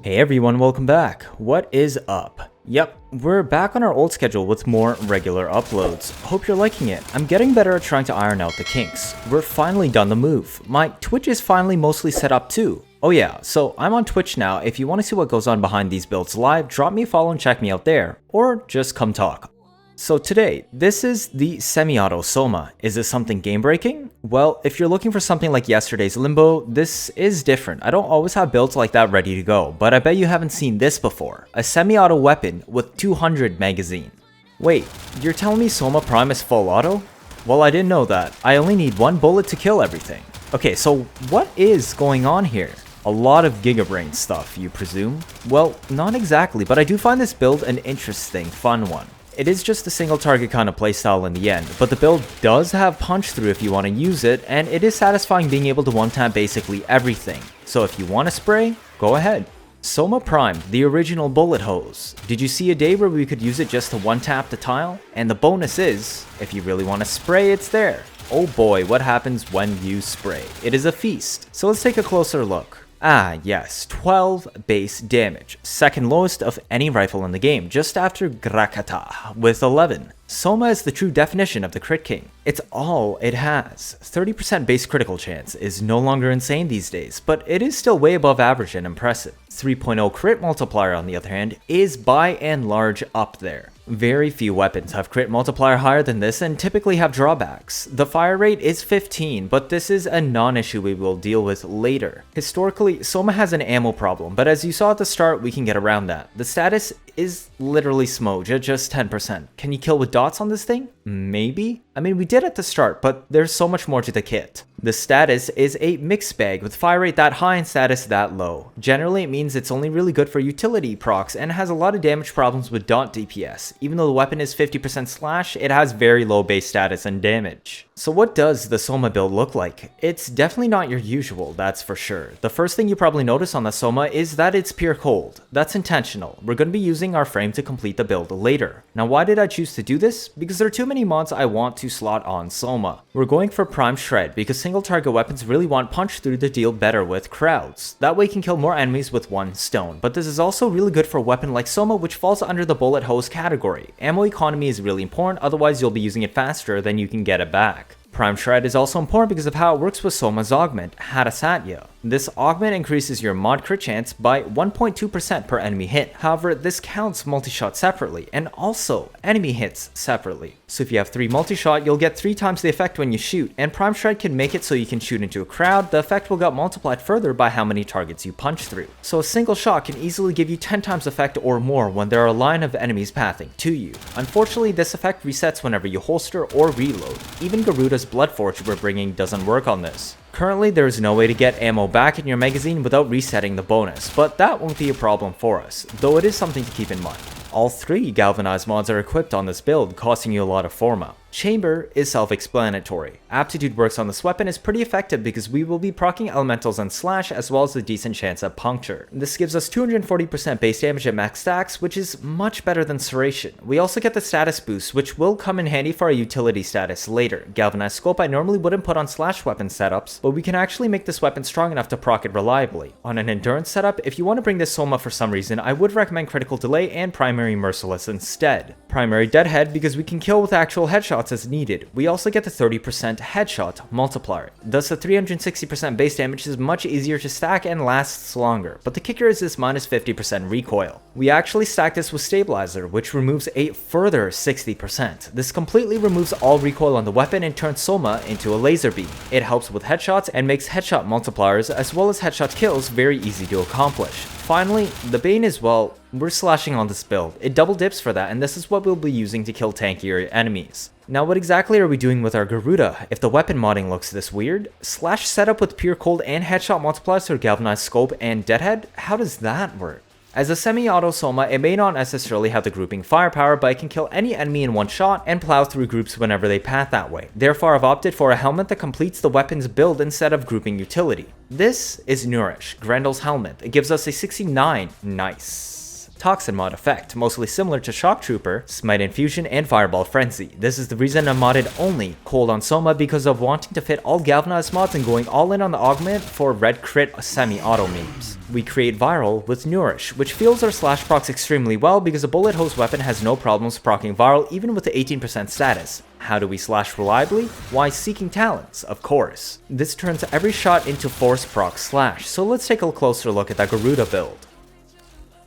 Hey everyone, welcome back. What is up? Yep, we're back on our old schedule with more regular uploads. Hope you're liking it. I'm getting better at trying to iron out the kinks. We're finally done the move. My Twitch is finally mostly set up too. Oh yeah, so I'm on Twitch now. If you want to see what goes on behind these builds live, drop me a follow and check me out there. Or just come talk. So today, this is the Semi-Auto Soma. Is this something game-breaking? Well, if you're looking for something like yesterday's Limbo, this is different. I don't always have builds like that ready to go, but I bet you haven't seen this before. A semi-auto weapon with 200 magazine. Wait, you're telling me Soma Prime is full auto? Well, I didn't know that. I only need one bullet to kill everything. Okay, so what is going on here? A lot of Gigabrain stuff, you presume? Well, not exactly, but I do find this build an interesting, fun one. It is just a single target kind of playstyle in the end, but the build does have punch through if you want to use it, and it is satisfying being able to one-tap basically everything. So if you want to spray, go ahead. Soma Prime, the original bullet hose. Did you see a day where we could use it just to one-tap the tile? And the bonus is, if you really want to spray, it's there. Oh boy, what happens when you spray? It is a feast. So let's take a closer look. Ah yes, 12 base damage, second lowest of any rifle in the game, just after Grakata with 11. Soma is the true definition of the Crit King. It's all it has. 30% base critical chance is no longer insane these days, but it is still way above average and impressive. 3.0 crit multiplier on the other hand is by and large up there. Very few weapons have crit multiplier higher than this and typically have drawbacks. The fire rate is 15, but this is a non-issue we will deal with later. Historically, Soma has an ammo problem, but as you saw at the start, we can get around that. The status is literally smudge at just 10%. Can you kill with dots on this thing? Maybe? I mean, we did at the start, but there's so much more to the kit. The status is a mixed bag with fire rate that high and status that low. Generally, it means it's only really good for utility procs and has a lot of damage problems with dot DPS. Even though the weapon is 50% slash, it has very low base status and damage. So what does the Soma build look like? It's definitely not your usual, that's for sure. The first thing you probably notice on the Soma is that it's pure cold. That's intentional. We're going to be using our frame to complete the build later. Now why did I choose to do this? Because there are too many mods I want to slot on Soma. We're going for Prime Shred because single target weapons really want punch through to deal better with crowds. That way you can kill more enemies with one stone. But this is also really good for a weapon like Soma, which falls under the bullet hose category. Ammo economy is really important, otherwise you'll be using it faster than you can get it back. Prime Shred is also important because of how it works with Soma's augment, Hadasatya. This augment increases your mod crit chance by 1.2% per enemy hit. However, this counts multi-shot separately and also enemy hits separately. So if you have 3 multi-shot, you'll get 3 times the effect when you shoot, and Prime Shred can make it so you can shoot into a crowd. The effect will get multiplied further by how many targets you punch through. So a single shot can easily give you 10 times effect or more when there are a line of enemies pathing to you. Unfortunately, this effect resets whenever you holster or reload. Even Garuda's Bloodforge we're bringing doesn't work on this. Currently, there is no way to get ammo back in your magazine without resetting the bonus, but that won't be a problem for us, though it is something to keep in mind. All 3 Galvanized mods are equipped on this build, costing you a lot of forma. Chamber is self-explanatory. Aptitude works on this weapon is pretty effective because we will be proccing elementals and slash as well as a decent chance at puncture. This gives us 240% base damage at max stacks, which is much better than Serration. We also get the status boost, which will come in handy for our utility status later. Galvanized scope I normally wouldn't put on slash weapon setups, but we can actually make this weapon strong enough to proc it reliably. On an endurance setup, if you want to bring this Soma for some reason, I would recommend critical delay and primary merciless instead. Primary Deadhead because we can kill with actual headshots as needed. We also get the 30% headshot multiplier. Thus the 360% base damage is much easier to stack and lasts longer, but the kicker is this minus 50% recoil. We actually stack this with stabilizer, which removes a further 60%. This completely removes all recoil on the weapon and turns Soma into a laser beam. It helps with headshots and makes headshot multipliers as well as headshot kills very easy to accomplish. Finally, the Bane is, well, we're slashing on this build. It double dips for that, and this is what we'll be using to kill tankier enemies. Now what exactly are we doing with our Garuda if the weapon modding looks this weird? Slash setup with pure cold and headshot multipliers for Galvanized scope and Deadhead? How does that work? As a semi-auto Soma, it may not necessarily have the grouping firepower, but it can kill any enemy in one shot and plow through groups whenever they path that way. Therefore, I've opted for a helmet that completes the weapon's build instead of grouping utility. This is Nourish, Grendel's helmet. It gives us a 69, nice. Toxin mod effect, mostly similar to Shock Trooper, Smite Infusion, and Fireball Frenzy. This is the reason I modded only Cold on Soma because of wanting to fit all Galvanized mods and going all in on the augment for Red Crit Semi-Auto memes. We create Viral with Nourish, which feels our slash procs extremely well because a bullet hose weapon has no problems proccing Viral even with the 18% status. How do we slash reliably? Why, seeking talents, of course. This turns every shot into force proc slash, so let's take a closer look at that Garuda build.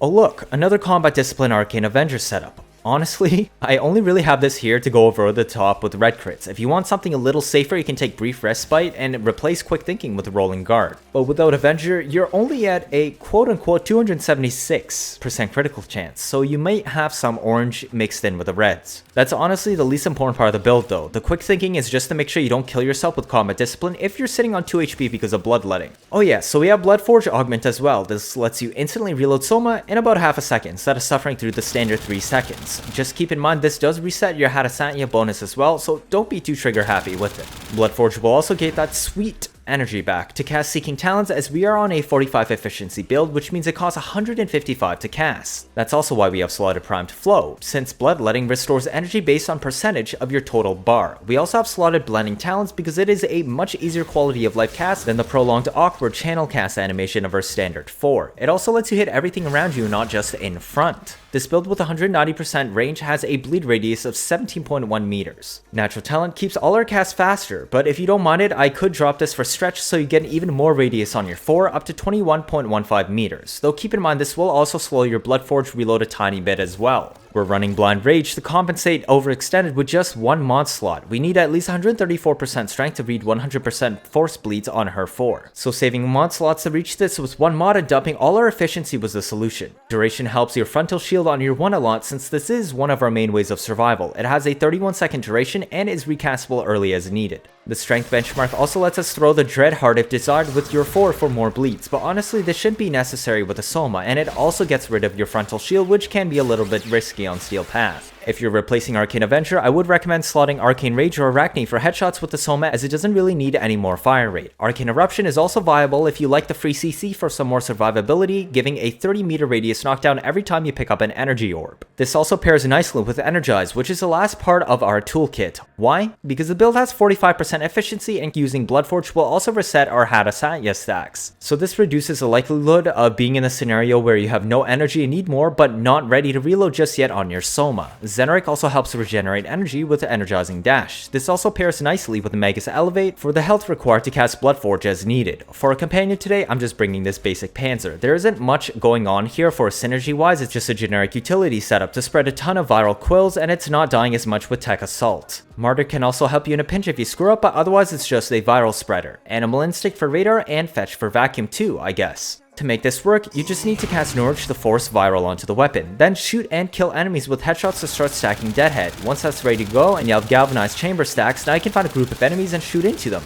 Oh look, another combat discipline Arcane Avenger setup. Honestly, I only really have this here to go over the top with red crits. If you want something a little safer, you can take Brief Respite and replace Quick Thinking with Rolling Guard. But without Avenger, you're only at a quote-unquote 276% critical chance, so you might have some orange mixed in with the reds. That's honestly the least important part of the build though. The Quick Thinking is just to make sure you don't kill yourself with Combat Discipline if you're sitting on 2 HP because of Bloodletting. Oh yeah, so we have Bloodforge Augment as well. This lets you instantly reload Soma in about half a second instead of suffering through the standard 3 seconds. Just keep in mind this does reset your Hadasanya bonus as well, so don't be too trigger happy with it. Bloodforge will also get that sweet energy back to cast Seeking Talents, as we are on a 45 efficiency build, which means it costs 155 to cast. That's also why we have slotted Primed Flow, since Bloodletting restores energy based on percentage of your total bar. We also have slotted Blending Talents because it is a much easier quality of life cast than the prolonged awkward channel cast animation of our standard 4. It also lets you hit everything around you, not just in front. This build with 190% range has a bleed radius of 17.1 meters. Natural Talent keeps all our casts faster, but if you don't mind it, I could drop this for stretch so you get even more radius on your 4 up to 21.15 meters, though keep in mind this will also slow your Bloodforge reload a tiny bit as well. We're running Blind Rage to compensate overextended with just one mod slot. We need at least 134% strength to read 100% force bleeds on her 4. So saving mod slots to reach this with one mod and dumping all our efficiency was the solution. Duration helps your frontal shield on your 1 a lot since this is one of our main ways of survival. It has a 31-second duration and is recastable early as needed. The strength benchmark also lets us throw the Dreadheart if desired with your 4 for more bleeds, but honestly this shouldn't be necessary with a Soma, and it also gets rid of your frontal shield, which can be a little bit risky on Steel Path. If you're replacing Arcane Avenger, I would recommend slotting Arcane Rage or Arachne for headshots with the Soma, as it doesn't really need any more fire rate. Arcane Eruption is also viable if you like the free CC for some more survivability, giving a 30-meter radius knockdown every time you pick up an energy orb. This also pairs nicely with Energize, which is the last part of our toolkit. Why? Because the build has 45% efficiency and using Bloodforge will also reset our Hadasanya stacks. So this reduces the likelihood of being in a scenario where you have no energy and need more but not ready to reload just yet on your Soma. Zeneric also helps regenerate energy with the Energizing Dash. This also pairs nicely with the Magus Elevate for the health required to cast Bloodforge as needed. For a companion today, I'm just bringing this basic Panzer. There isn't much going on here for synergy wise, it's just a generic utility setup to spread a ton of viral quills, and it's not dying as much with Tech Assault. Martyr can also help you in a pinch if you screw up, but otherwise it's just a viral spreader. Animal Instinct for radar and Fetch for vacuum too, I guess. To make this work, you just need to cast Nourish the Force Viral onto the weapon, then shoot and kill enemies with headshots to start stacking Deadhead. Once that's ready to go and you have Galvanized chamber stacks, now you can find a group of enemies and shoot into them.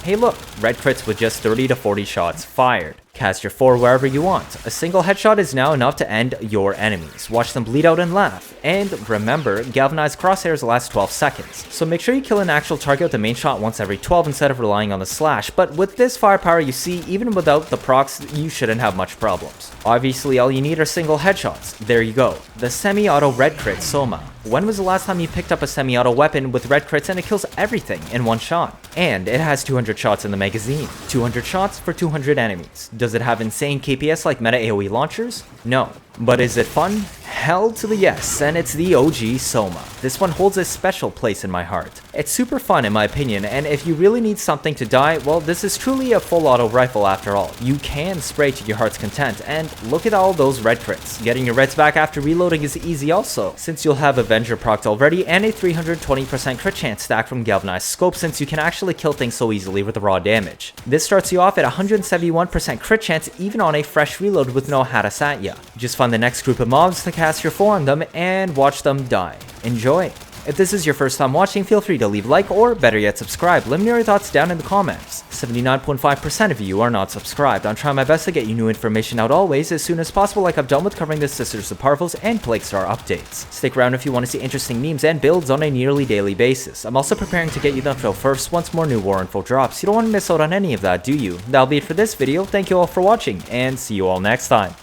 Hey look, red crits with just 30 to 40 shots fired. Cast your 4 wherever you want. A single headshot is now enough to end your enemies. Watch them bleed out and laugh. And remember, Galvanized crosshairs last 12 seconds. So make sure you kill an actual target with the main shot once every 12 instead of relying on the slash. But with this firepower you see, even without the procs, you shouldn't have much problems. Obviously all you need are single headshots. There you go. The Semi-Auto Red Crit Soma. When was the last time you picked up a semi-auto weapon with red crits and it kills everything in one shot? And it has 200 shots in the magazine. 200 shots for 200 enemies. Does it have insane KPS like meta AoE launchers? No. But is it fun? Hell to the yes, and it's the OG Soma. This one holds a special place in my heart. It's super fun in my opinion, and if you really need something to die, well, this is truly a full auto rifle after all. You can spray to your heart's content, and look at all those red crits. Getting your reds back after reloading is easy also, since you'll have Avenger procced already and a 320% crit chance stack from Galvanized Scope, since you can actually kill things so easily with the raw damage. This starts you off at 171% crit chance even on a fresh reload with no Hadasanya. Just find the next group of mobs to cast your 4 on them and watch them die. Enjoy! If this is your first time watching, feel free to leave a like or better yet subscribe. Let me know your thoughts down in the comments. 79.5% of you are not subscribed. I'm trying my best to get you new information out always as soon as possible, like I've done with covering the Sisters of Parvos and Plague Star updates. Stick around if you want to see interesting memes and builds on a nearly daily basis. I'm also preparing to get you the info first once more new war info drops. You don't want to miss out on any of that, do you? That'll be it for this video. Thank you all for watching and see you all next time.